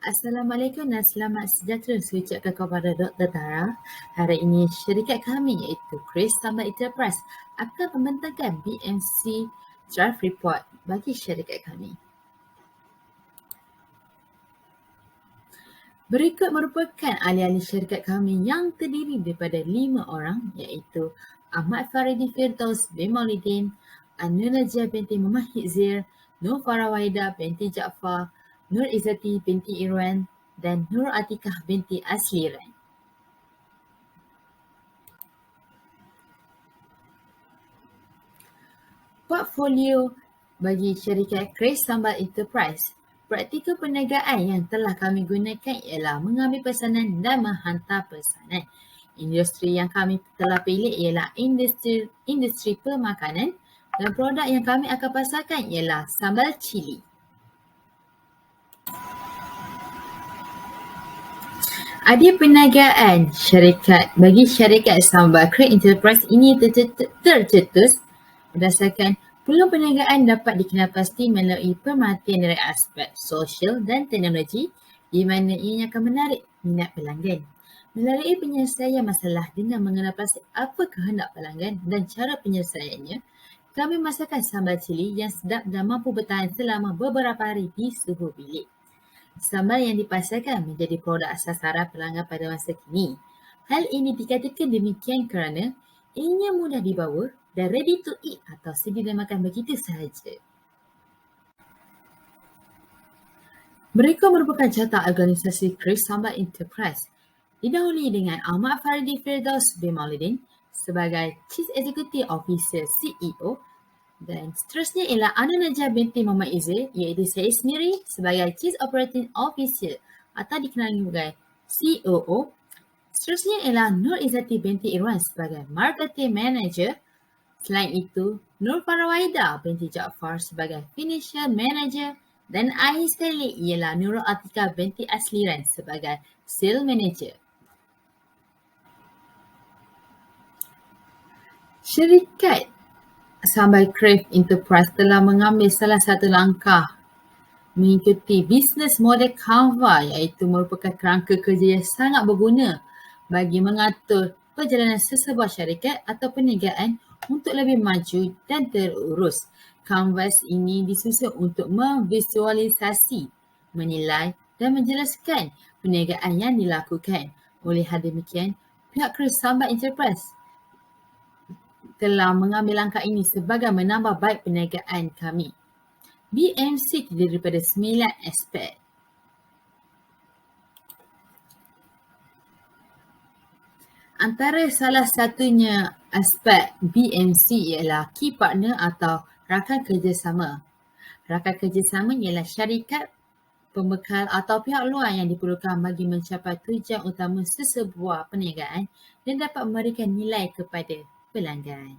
Assalamualaikum dan selamat sejahtera saya ucapkan kepada Dr. Tara. Hari ini syarikat kami iaitu Chris Sambal Enterprise akan membentangkan BMC Draft Report bagi syarikat kami. Berikut merupakan ahli-ahli syarikat kami yang terdiri daripada 5 orang iaitu Ahmad Faridi Firdaus bin Maulidin, Nur Najah binti Muhammad Hizir, Nur Farawaida binti Jaafar, Nur Izzati binti Irwan dan Nur Atikah binti Asliran. Portfolio bagi syarikat Chris Sambal Enterprise. Praktikal perniagaan yang telah kami gunakan ialah mengambil pesanan dan menghantar pesanan. Industri yang kami telah pilih ialah industri pemakanan dan produk yang kami akan pasarkan ialah sambal cili. Idea perniagaan bagi syarikat Sambal Chris Enterprise ini tercetus berdasarkan peluang perniagaan dapat dikenal pasti melalui pemerhatian dari aspek sosial dan teknologi di mana ianya akan menarik minat pelanggan. Melalui penyelesaian masalah dengan mengenal pasti apa kehendak pelanggan dan cara penyelesaiannya, kami masakkan sambal cili yang sedap dan mampu bertahan selama beberapa hari di suhu bilik. Sambal yang dipasarkan menjadi produk sasaran pelanggan pada masa kini. Hal ini dikatakan demikian kerana ianya mudah dibawa dan ready to eat atau sedia dimakan begitu sahaja. Mereka merupakan carta organisasi Chris Sambal Enterprise. Didahului dengan Ahmad Faridi Firdaus bin Maulidin sebagai Chief Executive Officer CEO dan seterusnya ialah Nur Najah binti Muhammad Izzir iaitu saya sendiri sebagai Chief Operating Officer atau dikenali sebagai COO. Seterusnya ialah Nur Izzati binti Irwan sebagai Marketing Manager. Selain itu, Nur Farawaida binti Jaafar sebagai Financial Manager dan akhir sekali ialah Nur Atikah binti Asliran sebagai Sales Manager. Syarikat Sambal Chris Enterprise telah mengambil salah satu langkah mengikuti bisnes model Canva iaitu merupakan kerangka kerja yang sangat berguna bagi mengatur perjalanan sesebuah syarikat atau perniagaan untuk lebih maju dan terurus. Canvas ini disusun untuk memvisualisasi, menilai dan menjelaskan perniagaan yang dilakukan. Oleh hal demikian, pihak Chris Sambal Enterprise telah mengambil langkah ini sebagai menambah baik perniagaan kami. BMC terdiri daripada 9 aspek. Antara salah satunya aspek BMC ialah key partner atau rakan kerjasama. Rakan kerjasama ialah syarikat, pembekal atau pihak luar yang diperlukan bagi mencapai tujuan utama sesebuah perniagaan dan dapat memberikan nilai kepada pelanggan.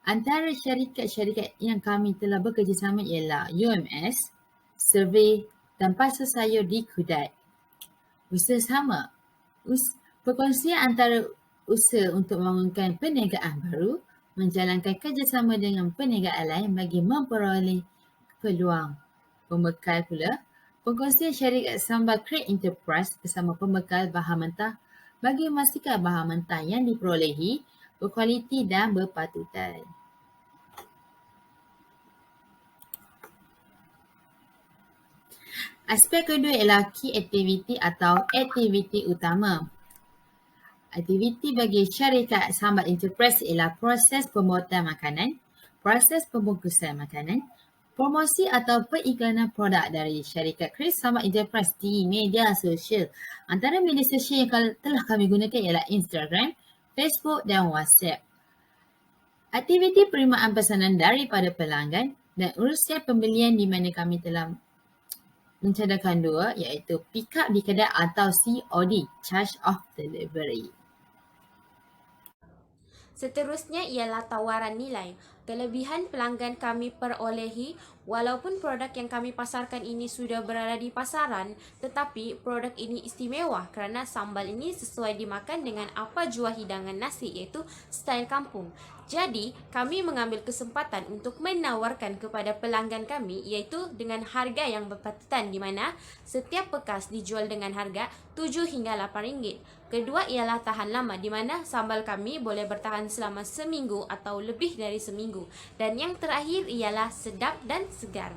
Antara syarikat-syarikat yang kami telah bekerjasama ialah UMS, Survey dan Pasar Sayur di Kudat. Usaha sama. Perkongsian antara usaha untuk membangunkan perniagaan baru, menjalankan kerjasama dengan perniagaan lain bagi memperoleh peluang. Pembekal pula, perkongsian syarikat Sambal Chris Enterprise bersama pembekal bahan mentah bagi memastikan bahan mentah yang diperolehi berkualiti dan berpatutan. Aspek kedua ialah key activity atau aktiviti utama. Aktiviti bagi syarikat Sambal Enterprise ialah proses pembuatan makanan, proses pembungkusan makanan, promosi atau periklanan produk dari syarikat Chris Sambal Enterprise di media sosial. Antara media sosial yang telah kami gunakan ialah Instagram, Facebook dan WhatsApp. Aktiviti penerimaan pesanan daripada pelanggan dan urusan pembelian di mana kami telah mencadangkan dua iaitu pick up di kedai atau COD, Charge of Delivery. Seterusnya ialah tawaran nilai. Kelebihan pelanggan kami perolehi Walaupun produk yang kami pasarkan ini sudah berada di pasaran, tetapi produk ini istimewa kerana sambal ini sesuai dimakan dengan apa jua hidangan nasi, iaitu style kampung. Jadi, kami mengambil kesempatan untuk menawarkan kepada pelanggan kami iaitu dengan harga yang berpatutan, di mana setiap bekas dijual dengan harga 7 hingga 8 ringgit. Kedua ialah tahan lama, di mana sambal kami boleh bertahan selama seminggu atau lebih dari seminggu. Dan yang terakhir ialah sedap dan segar.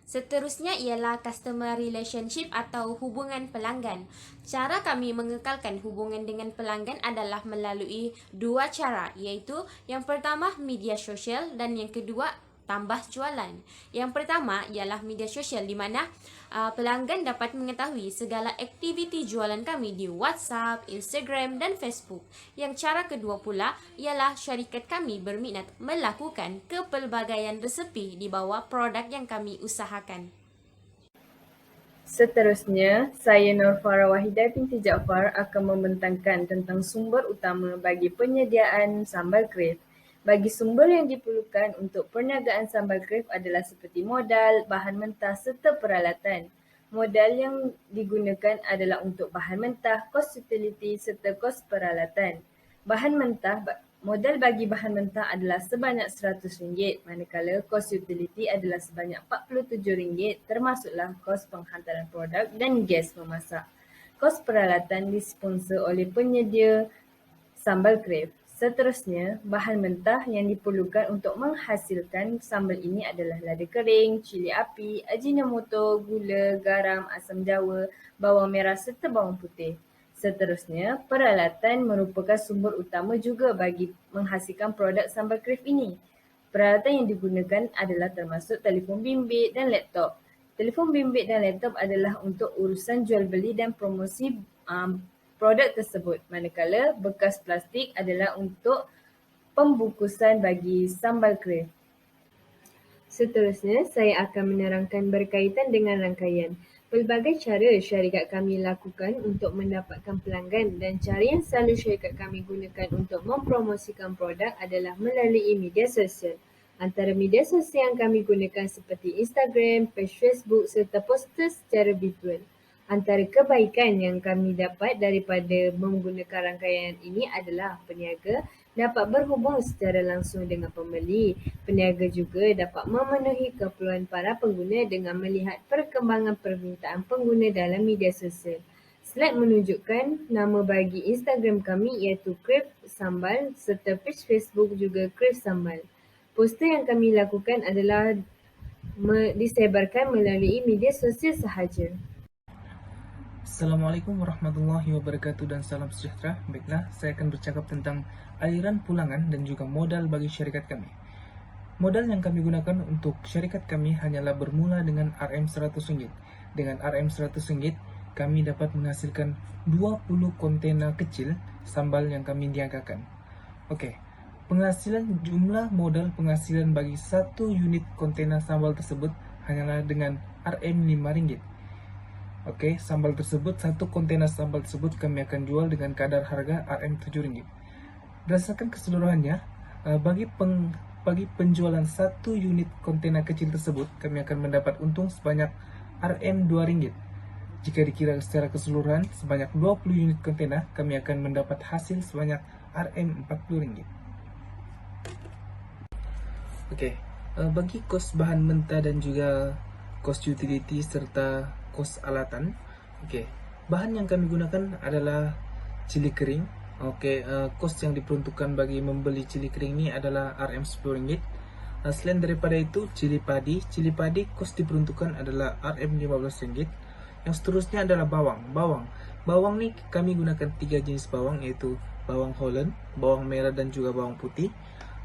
Seterusnya ialah customer relationship atau hubungan pelanggan. Cara kami mengekalkan hubungan dengan pelanggan adalah melalui dua cara, iaitu yang pertama media sosial dan yang kedua tambah jualan. Yang pertama ialah media sosial, di mana pelanggan dapat mengetahui segala aktiviti jualan kami di WhatsApp, Instagram dan Facebook. Yang cara kedua pula ialah syarikat kami berminat melakukan kepelbagaian resepi di bawah produk yang kami usahakan. Seterusnya, saya Nur Farah Wahidah binti Jaafar akan membentangkan tentang sumber utama bagi penyediaan sambal kref. Bagi sumber yang diperlukan untuk perniagaan sambal kref adalah seperti modal, bahan mentah serta peralatan. Modal yang digunakan adalah untuk bahan mentah, kos utiliti serta kos peralatan. Modal bagi bahan mentah adalah sebanyak RM100, manakala kos utiliti adalah sebanyak RM47, termasuklah kos penghantaran produk dan gas memasak. Kos peralatan disponsor oleh penyedia sambal kref. Seterusnya, bahan mentah yang diperlukan untuk menghasilkan sambal ini adalah lada kering, cili api, ajinomoto, gula, garam, asam jawa, bawang merah serta bawang putih. Seterusnya, peralatan merupakan sumber utama juga bagi menghasilkan produk sambal kref ini. Peralatan yang digunakan adalah termasuk telefon bimbit dan laptop. Telefon bimbit dan laptop adalah untuk urusan jual beli dan promosi produk tersebut, manakala bekas plastik adalah untuk pembungkusan bagi sambal kref. Seterusnya, saya akan menerangkan berkaitan dengan rangkaian. Pelbagai cara syarikat kami lakukan untuk mendapatkan pelanggan dan cara yang selalu syarikat kami gunakan untuk mempromosikan produk adalah melalui media sosial. Antara media sosial yang kami gunakan seperti Instagram, page Facebook serta poster secara visual. Antara kebaikan yang kami dapat daripada menggunakan rangkaian ini adalah peniaga dapat berhubung secara langsung dengan pembeli. Peniaga juga dapat memenuhi keperluan para pengguna dengan melihat perkembangan permintaan pengguna dalam media sosial. Slide menunjukkan nama bagi Instagram kami iaitu Kref Sambal serta page Facebook juga Kref Sambal. Poster yang kami lakukan adalah disebarkan melalui media sosial sahaja. Assalamualaikum warahmatullahi wabarakatuh dan salam sejahtera. Baiklah, saya akan bercakap tentang aliran pulangan dan juga modal bagi syarikat kami. Modal yang kami gunakan untuk syarikat kami hanyalah bermula dengan RM100. Dengan RM100, kami dapat menghasilkan 20 kontainer kecil sambal yang kami niagakan. Okey, jumlah modal penghasilan bagi satu unit kontainer sambal tersebut hanyalah dengan RM5. Okey, satu kontainer sambal tersebut kami akan jual dengan kadar harga RM7. Berdasarkan keseluruhannya, bagi penjualan satu unit kontainer kecil tersebut, kami akan mendapat untung sebanyak RM2. Jika dikira secara keseluruhan sebanyak 20 unit kontainer, kami akan mendapat hasil sebanyak RM40. Okey, bagi kos bahan mentah dan juga kos utility serta kos alatan. Okey, bahan yang kami gunakan adalah cili kering. Okey, kos yang diperuntukkan bagi membeli cili kering ini adalah RM10. Selain daripada itu, cili padi kos diperuntukkan adalah RM15. Yang seterusnya adalah bawang ni kami gunakan 3 jenis bawang, iaitu bawang Holland, bawang merah dan juga bawang putih.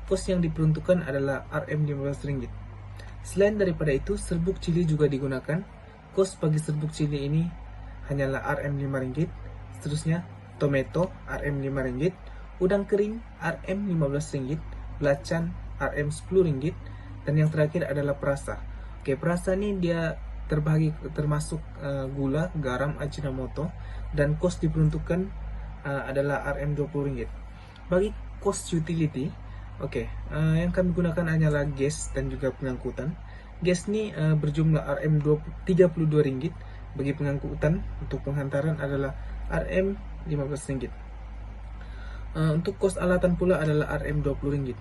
Kos yang diperuntukkan adalah RM15. Selain daripada itu, serbuk cili juga digunakan. Kos bagi serbuk cili ini hanyalah RM5. Seterusnya, tomato RM5, udang kering RM15, belacan RM10, dan yang terakhir adalah perasa. Okey, perasa ni dia terbahagi termasuk gula, garam, ajinomoto, dan kos diperuntukkan adalah RM20. Bagi kos utility, okey, yang kami gunakan hanyalah gas dan juga pengangkutan. Gas ni berjumlah Rm32 bagi pengangkutan. Untuk penghantaran adalah Rm15. Untuk kos alatan pula adalah Rm20.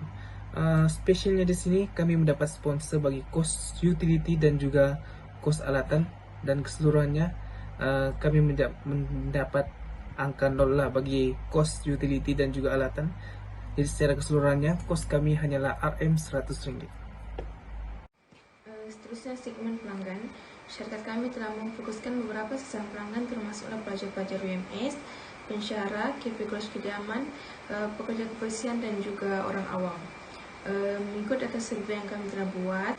Spesialnya di sini kami mendapat sponsor bagi kos utility dan juga kos alatan, dan keseluruhannya kami mendapat angka 0 lah bagi kos utility dan juga alatan. Jadi secara keseluruhannya kos kami hanyalah Rm100. Seterusnya segmen pelanggan. Syarikat kami telah memfokuskan beberapa sasaran pelanggan termasuklah pelajar-pelajar UMS, pensyarah, KPI kediaman, pekerja kebersihan dan juga orang awam. Mengikut data survei yang kami telah buat,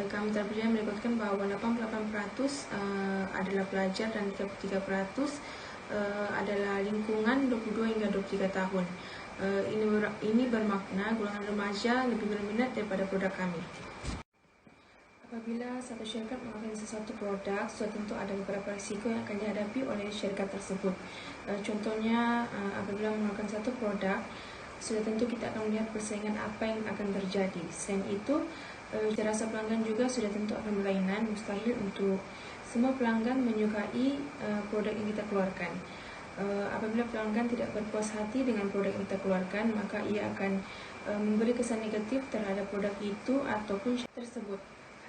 kami telah berjaya merekodkan bahawa 88% adalah pelajar dan 33% adalah lingkungan 22 hingga 23 tahun. Ini bermakna golongan remaja lebih berminat daripada produk kami. Apabila satu syarikat mengeluarkan sesuatu produk, sudah tentu ada beberapa risiko yang akan dihadapi oleh syarikat tersebut. Contohnya, apabila mengeluarkan satu produk, sudah tentu kita akan melihat persaingan apa yang akan terjadi. Selain itu, rasa pelanggan juga sudah tentu akan berlainan. Mustahil untuk semua pelanggan menyukai produk yang kita keluarkan. Apabila pelanggan tidak berpuas hati dengan produk yang kita keluarkan, maka ia akan memberi kesan negatif terhadap produk itu ataupun tersebut.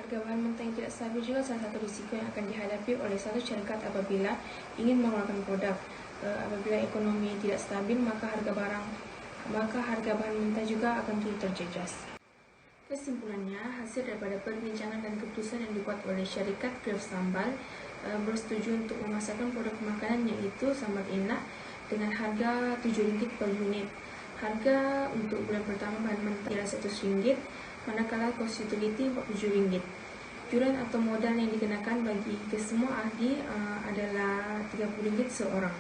Harga bahan mentah yang tidak stabil juga salah satu risiko yang akan dihadapi oleh satu syarikat apabila ingin mengeluarkan produk. Apabila ekonomi tidak stabil, maka harga bahan mentah juga akan turut terjejas. Kesimpulannya, hasil daripada perbincangan dan keputusan yang dibuat oleh syarikat Crave Sambal bersetuju untuk memasarkan produk makanan yaitu sambal enak dengan harga RM7 per unit. Harga untuk bulan pertama bahan mentah ialah RM100, manakala kos utility RM47. Juran atau modal yang dikenakan bagi kesemua ahli adalah RM30 seorang.